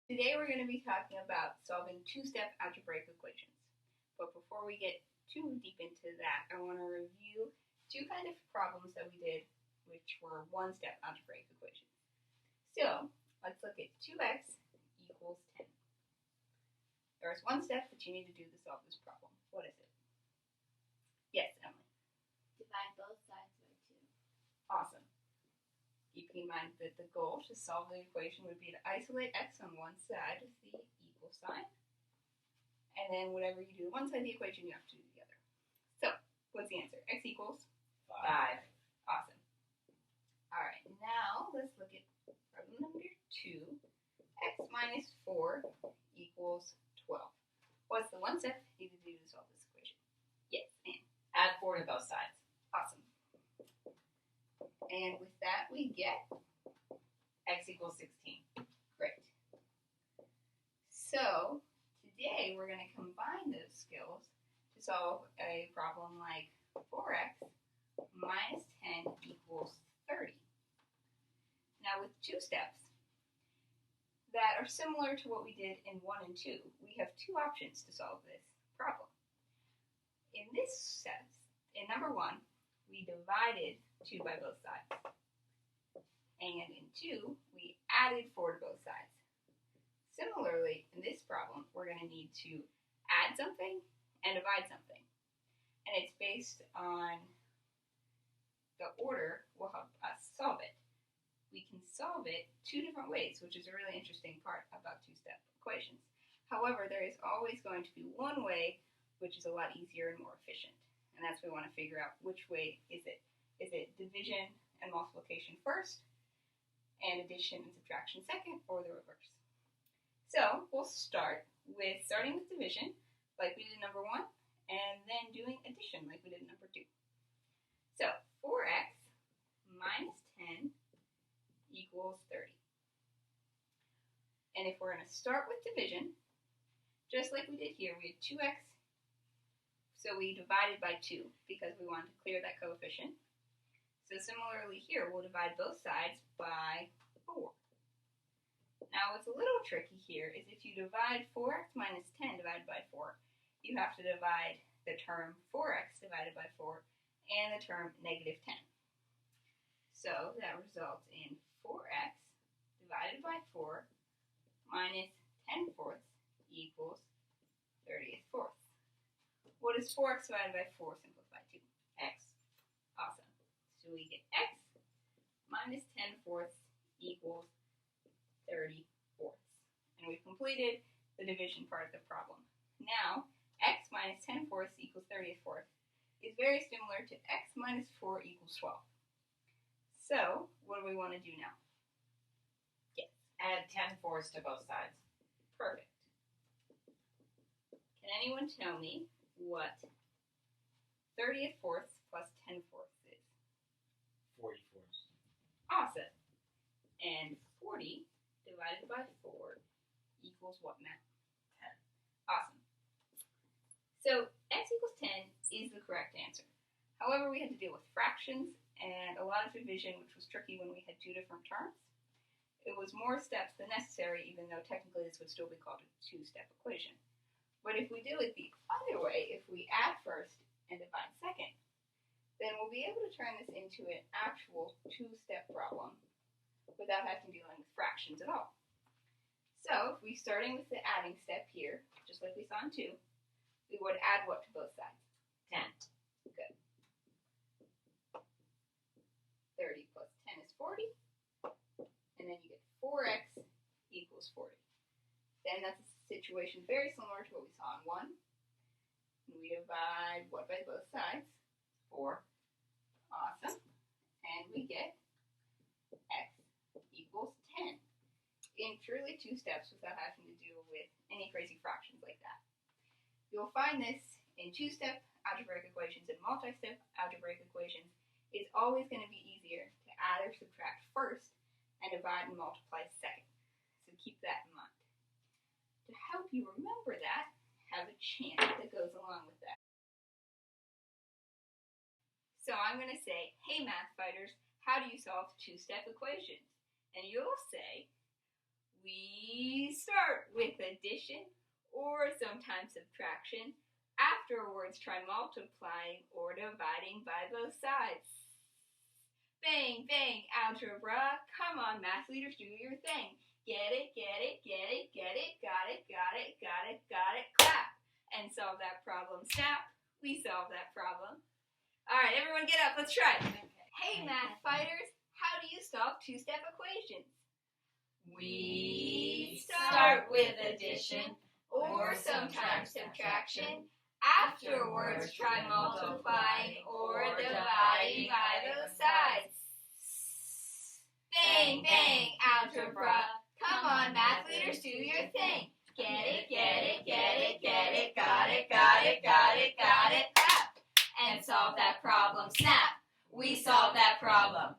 Today we're going to be talking about solving two-step algebraic equations. But before we get too deep into that, I want to review two kind of problems that we did, which were one-step algebraic equations. So let's look at 2x equals 10. There's one step that you need to do to solve this problem. What is it? Yes, Emily. Divide both sides by 2. Awesome. Keeping in mind that the goal to solve the equation would be to isolate x on one side of the equal sign, and then whatever you do to one side of the equation, you have to do the other. So, what's the answer? X equals 5. Awesome. All right, now let's look at problem number 2. X minus 4 equals 12. What's the one step you need to do to solve this equation? Yes, and Add 4 to both sides. awesome. And with that, we get X equals 16. great. So today we're going to combine those skills to solve a problem like 4x minus 10 equals 30. Now with two steps that are similar to what we did in 1 and 2, we have two options to solve this problem. In this step, in number 1, we divided 2 by both sides. And in 2, we added 4 to both sides. Similarly, in this problem, we're going to need to add something and divide something. And it's based on the order will help us solve it. We can solve it two different ways, which is a really interesting part about two-step equations. However, there is always going to be one way which is a lot easier and more efficient. And that's what we want to figure out, which way is it. Is it division and multiplication first, and addition and subtraction second, or the reverse? So we'll start with division, like we did in number 1, and then doing addition, like we did in number 2. So 4x minus 10 equals 30. And if we're going to start with division, just like we did here, we had 2x, so we divided by 2 because we wanted to clear that coefficient. So similarly here, we'll divide both sides by 4. Now what's a little tricky here is if you divide 4x minus 10 divided by 4, you have to divide the term 4x divided by 4 and the term negative 10. So that results in 4x divided by 4 minus 10 fourths equals 30th fourth. What is 4x divided by 4 simplified to? X. Awesome. So we get x minus 10 fourths equals 30 fourths. And we've completed the division part of the problem. Now, x minus 10 fourths equals 30th fourth is very similar to x minus 4 equals 12. So, what do we want to do now? Yes. Add 10 fourths to both sides. Perfect. Can anyone tell me what 30th fourths plus 10 fourths is? 40 fourths. Awesome. And 40 divided by 4 equals what now? 10. Awesome. So x equals 10 is the correct answer. However, we had to deal with fractions and a lot of division, which was tricky when we had two different terms. It was more steps than necessary, even though technically this would still be called a two-step equation. But if we do it the other way, if we add first and divide second, then we'll be able to turn this into an actual two-step problem without having to deal with fractions at all. So if we're starting with the adding step here, just like we saw in 2, we would add what to both sides? 10. Good. 30 plus 10 is 40, and then you get 4x equals 40. Then that's a situation very similar to what we saw in 1. And we divide what by both sides? 4. Awesome. And we get x equals 10 in truly 2 steps without having to deal with any crazy fractions like that. You'll find this in 2-step algebraic equations and multi-step algebraic equations. It's always going to be easier to add or subtract first and divide and multiply second. So keep that in mind. To help you remember that, have a chant that goes along with that. So I'm going to say, hey math fighters, how do you solve 2-step equations? And you'll say, We start with addition or sometimes subtraction. Afterwards, try multiplying or dividing by both sides. Bang, bang, algebra. Come on, math leaders, do your thing. Get it, get it, get it, get it, got it, got it, got it, got it, clap. And solve that problem. Snap, we solve that problem. All right, everyone get up, let's try. Hey, math fighters, how do you solve two-step equations? We start with addition or sometimes subtraction. Afterwards, try multiplying or dividing by both sides. Bang, bang, algebra. Come on, math leaders, do your thing. Get it, get it, get it, get it, got it, got it, got it, got it, clap. And solve that problem, snap. We solve that problem.